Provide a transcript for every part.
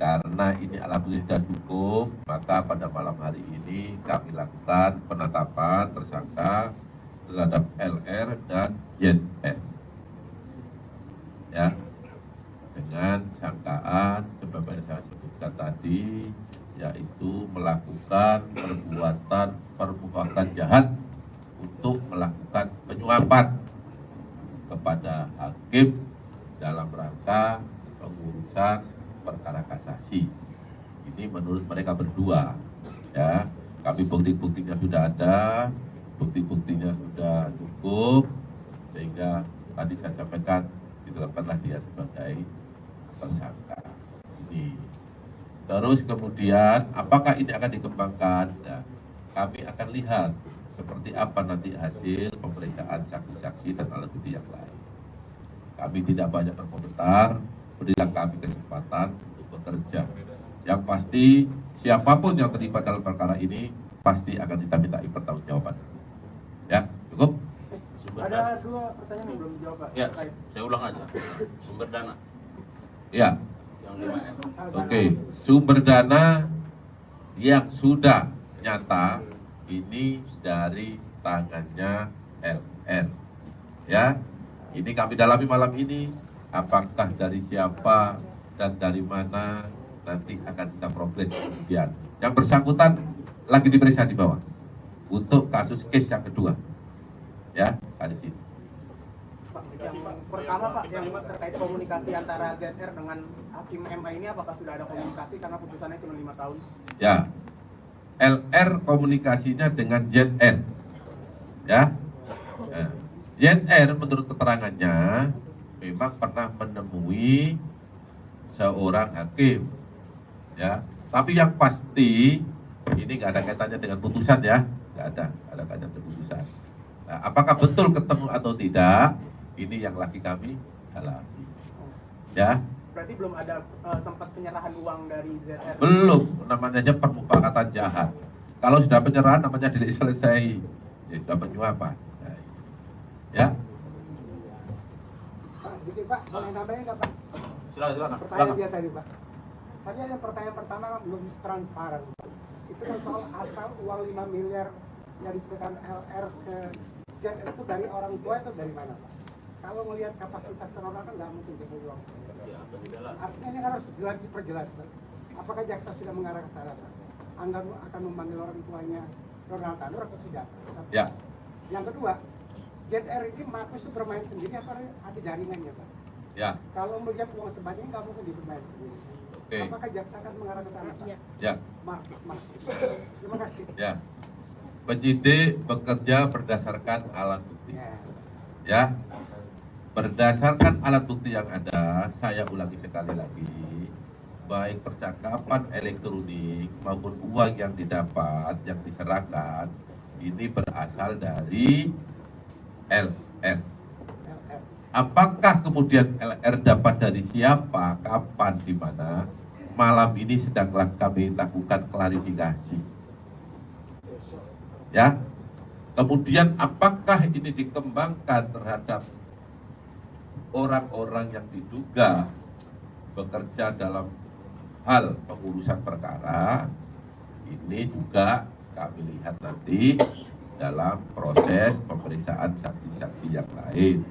Karena ini alat bukti sudah cukup, maka pada malam hari ini kami lakukan penetapan tersangka terhadap LR dan ZR. Ya, dengan sangkaan sebagaimana saya sebutkan tadi, yaitu melakukan perbuatan jahat untuk melakukan penyuapan kepada hakim dalam rangka pengurusan perkara kasasi. Ini menurut mereka berdua, ya. Kami bukti-buktinya sudah ada, bukti-buktinya sudah cukup, sehingga tadi saya sampaikan ditetapkanlah dia sebagai tersangka. Ini. Terus kemudian, apakah ini akan dikembangkan? Nah, kami akan lihat seperti apa nanti hasil pemeriksaan saksi-saksi dan alat bukti yang lain. Kami tidak banyak berkomentar, berilah kami kesempatan untuk bekerja. Yang pasti, siapapun yang terlibat dalam perkara ini, pasti akan kita minta pertanggungjawaban. Ya, cukup? Ada 2 pertanyaan yang belum dijawab, Pak. Ya, saya ulang aja. Sumber dana. Ya. Yang 5M. Oke, sumber dana yang sudah nyata ini dari tangannya LR. Ya, ini kami dalami malam ini. Apakah dari siapa dan dari mana, nanti akan kita progres kemudian. Yang bersangkutan lagi diperiksa di bawah untuk kasus case yang kedua. Ya, ada sini. Pak, yang pertama Pak, yang terkait komunikasi antara ZR dengan Hakim MA ini, apakah sudah ada komunikasi karena putusannya cuma 5 tahun? Ya, LR komunikasinya dengan ZR. Ya, nah, ZR menurut keterangannya memang pernah menemui seorang hakim. Ya, tapi yang pasti ini nggak ada kaitannya dengan putusan ya, nggak ada kaitannya dengan putusan. Nah, apakah betul ketemu atau tidak? Ini yang lagi kami dalami. Ya. Berarti belum ada sempat penyerahan uang dari ZR? Belum, namanya aja permufakatan jahat. Kalau sudah penyerahan namanya delik selesai, ya sudah penyuapan. Nah, ya. Pak, gitu Pak, boleh nambahin nggak Pak? Silakan. Pertanyaan dia tadi Pak. Saya yang pertanyaan pertama kan belum transparan. Itu kan soal asal uang 5 miliar yang diserahkan LR ke ZR itu dari orang tua atau dari mana Pak? Kalau melihat kapasitas seorang kan nggak mungkin dia uang. Artinya ini harus jelas diperjelas Pak. Apakah jaksa sudah mengarah ke sana Pak? Anda akan memanggil orang tuanya Ronald Tanur atau tidak? Ya. Yang kedua, ZR ini mengaku itu bermain sendiri atau ada jaringannya Pak? Ya. Kalau melihat uang sebanyak ini nggak mungkin bermain sendiri. Oke. Apakah jaksa akan mengarah ke sana Pak? Ya. Maaf. Terima kasih. Ya. Penyidik bekerja berdasarkan alat bukti. Ya. Berdasarkan alat bukti yang ada, saya ulangi sekali lagi, baik percakapan elektronik maupun uang yang didapat, yang diserahkan, ini berasal dari LR. Apakah kemudian LR dapat dari siapa, kapan, di mana? Malam ini sedang kami lakukan klarifikasi. Ya. Kemudian apakah ini dikembangkan terhadap orang-orang yang diduga bekerja dalam hal pengurusan perkara, ini juga kami lihat nanti dalam proses pemeriksaan saksi-saksi yang lain,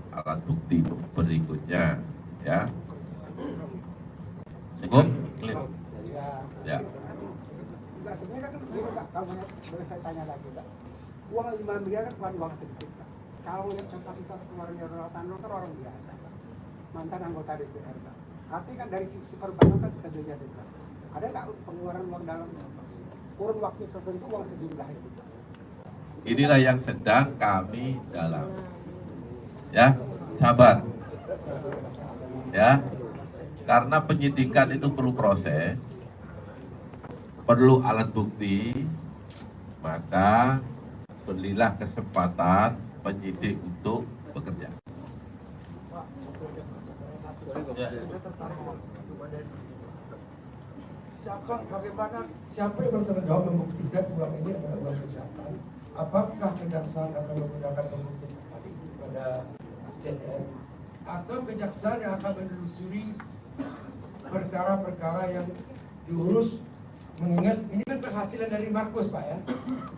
alat bukti berikutnya, ya. Cukup? Ya. Enggak, sebenarnya kan begini Pak, kalau boleh saya tanya lagi Pak. Uang 5 miliar kan bukan uang sedikit Pak. Kalau lihat kapasitas kemarinnya Ronald Tanur kan orang biasa Pak. Mantan anggota DPR Pak. Artinya kan dari sisi perbankan kan bisa dilihat Pak. Ada nggak pengeluaran uang dalam kurun waktu tertentu uang sejumlah itu Pak? Inilah yang sedang kami dalam. Ya, sabar. Ya, karena penyidikan itu perlu proses, perlu alat bukti, maka berilah kesempatan penyidik untuk bekerja. Siapa yang bertanggung jawab membuktikan uang ini adalah uang kejahatan? Apakah kejaksaan akan menggunakan pembuktian tadi kepada ZR atau kejaksaan yang akan menelusuri perkara-perkara yang diurus, mengingat ini kan penghasilan dari Markus Pak ya.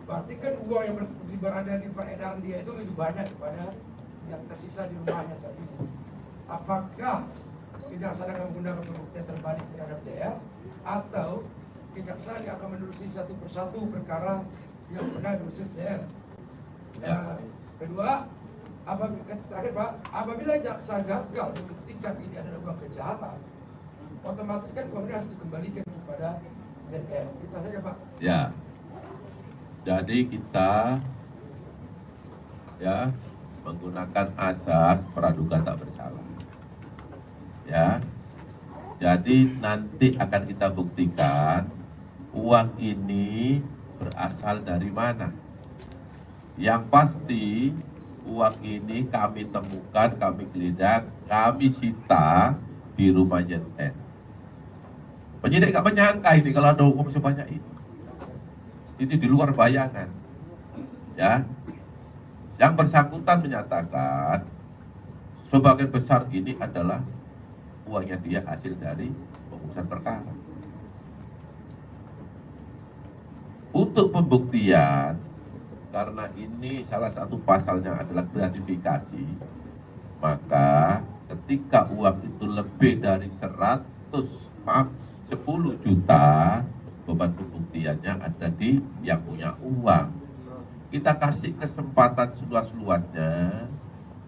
Berarti kan uang yang berada di peredaran dia itu lebih banyak daripada yang tersisa di rumahnya saat ini. Apakah kejaksaan akan menggunakan pembuktian terbalik terhadap CR, atau kejaksaan yang akan menelusuri satu persatu perkara yang pernah diusut CR? Kedua, terakhir Pak, apabila jaksa gagal membuktikan ini adalah uang kejahatan, otomatis kan uang ini harus dikembalikan kepada ZR. Itu saja Pak. Ya, jadi kita ya menggunakan asas praduga tak bersalah. Ya, jadi nanti akan kita buktikan uang ini berasal dari mana. Yang pasti uang ini kami temukan, kami geledah, kami sita di rumah ZR. Penyidik gak menyangka ini kalau ada uang sebanyak ini. Ini di luar bayangan. Ya, yang bersangkutan menyatakan sebagian besar ini adalah uangnya dia hasil dari pengurusan perkara. Untuk pembuktian, karena ini salah satu pasalnya adalah gratifikasi, maka ketika uang itu lebih dari 10 juta, beban pembuktiannya ada di yang punya uang. Kita kasih kesempatan seluas-luasnya,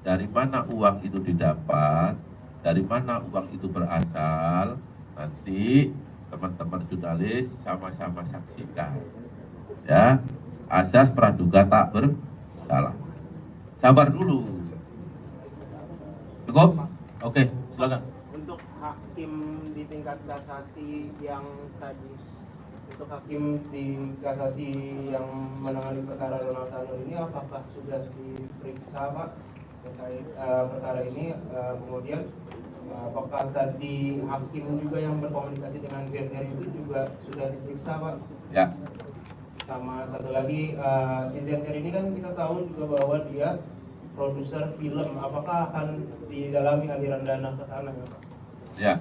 dari mana uang itu didapat, dari mana uang itu berasal, nanti teman-teman jurnalis sama-sama saksikan. Ya, asas praduga tak bersalah. Sabar dulu. Cukup? Oke, silakan. Untuk hakim di tingkat kasasi yang tadi, untuk hakim di kasasi yang menangani perkara Ronald Tanur ini, apakah sudah diperiksa Pak terkait perkara ini? Kemudian apakah tadi hakim juga yang berkomunikasi dengan ZR itu juga sudah diperiksa Pak? Ya. Sama satu lagi, si ZR ini kan kita tahu juga bahwa dia produser film. Apakah akan didalami aliran dana ke sana ya Pak? Ya.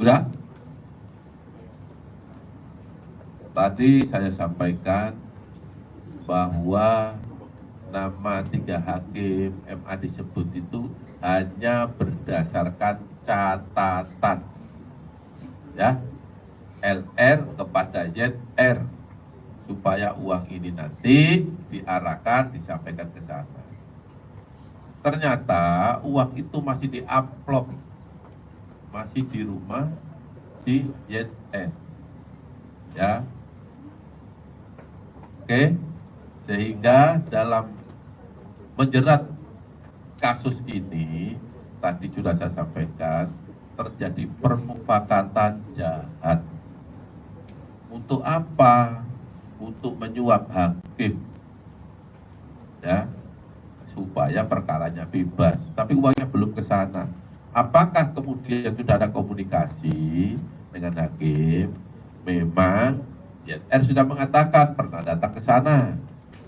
Udah? Tadi saya sampaikan bahwa nama 3 hakim MA disebut itu hanya berdasarkan catatan. Ya. LR kepada ZR, supaya uang ini nanti diarahkan, disampaikan ke sana. Ternyata uang itu masih di-amplop, masih di rumah di ZR. Ya. Oke. Sehingga dalam menjerat kasus ini, tadi sudah saya sampaikan, terjadi permufakatan jahat. Untuk apa? Untuk menyuap hakim, ya, supaya perkaranya bebas. Tapi uangnya belum ke sana. Apakah kemudian sudah ada komunikasi dengan hakim? Memang ZR sudah mengatakan pernah datang ke sana,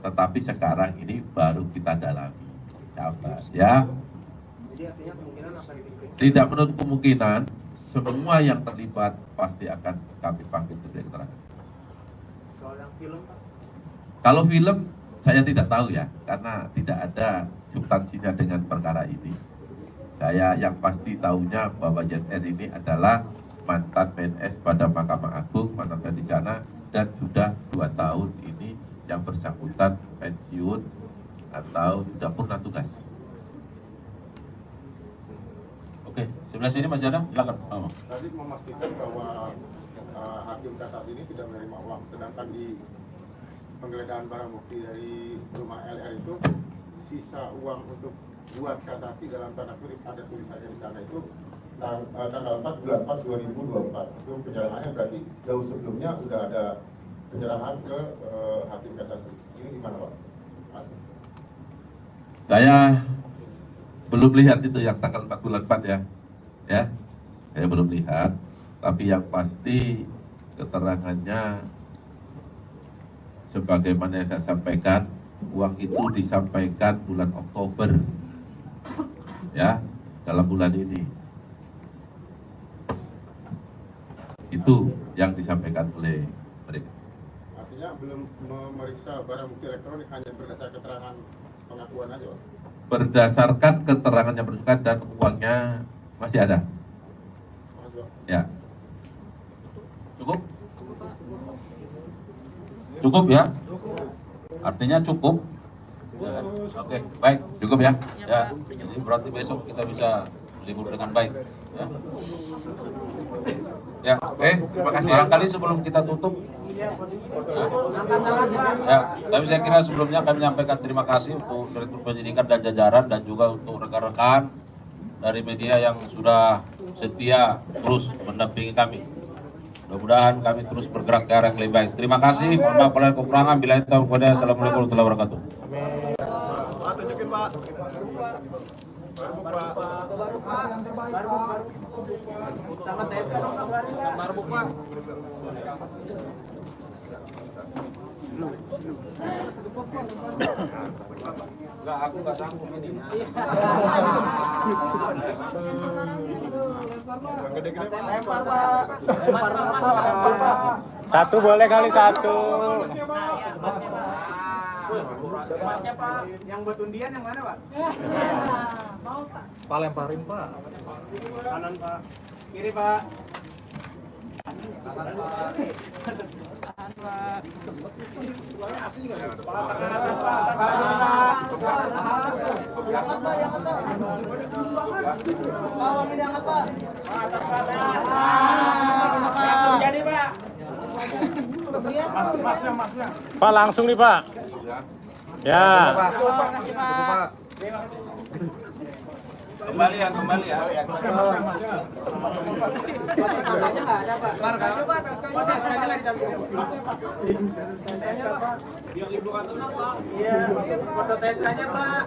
tetapi sekarang ini baru kita dalami. Sabar, ya. Jadi artinya kemungkinan akan diperiksa. Tidak menutup kemungkinan semua yang terlibat pasti akan kami panggil ke keterangan. Soal yang film Pak? Kalau film saya tidak tahu ya, karena tidak ada substansinya dengan perkara ini. Saya yang pasti tahunya bahwa ZR ini adalah mantan PNS pada Mahkamah Agung, mantan di sana, dan sudah 2 tahun ini yang bersangkutan pensiun atau sudah purna tugas. Oke, sebelah sini Mas Jana, silakan. Oh. Tadi memastikan bahwa hakim kasasi ini tidak menerima uang, sedangkan di penggeledahan barang bukti dari rumah LR itu sisa uang untuk buat kasasi dalam tanda kutip, ada tulisannya di sana itu tanggal 4 bulan 4 2024. Itu penyerahannya berarti jauh sebelumnya udah ada penyerahan ke hakim kasasi. Ini gimana Pak? Saya belum lihat itu yang tanggal 4 bulan 4 ya. Ya, saya belum lihat. Tapi yang pasti keterangannya sebagaimana yang saya sampaikan, uang itu disampaikan bulan Oktober. Ya, dalam bulan ini. Itu yang disampaikan oleh mereka. Artinya belum memeriksa barang bukti elektronik, hanya berdasar keterangan pengakuan aja, Pak. Berdasarkan keterangan yang bersangkutan dan uangnya masih ada. Makasih, Pak. Ya. Cukup? Cukup ya? Artinya cukup? Oke, baik. Cukup ya? Ya, jadi berarti besok kita bisa libur dengan baik. Ya, ya. Terima kasih ya. Barangkali sebelum kita tutup, ya, tapi saya kira sebelumnya kami menyampaikan terima kasih untuk Direktur Penyidikan dan jajaran dan juga untuk rekan-rekan dari media yang sudah setia terus mendampingi kami. Mudah-mudahan kami terus bergerak ke arah yang lebih baik. Terima kasih. Mohon maaf kalau ada kekurangan. Bila itu, assalamualaikum warahmatullahi wabarakatuh. Pak, tunjukin, Pak. Enggak, aku nggak sanggup ini. Gede-gede, Pak. Satu boleh kali satu. Yang buat undian yang mana, Pak? Pak lemparin Pak. Kanan, Pak. Kiri, Pak. Pak langsung nih Pak. Ya. Kembali ya. Foto testanya, Pak.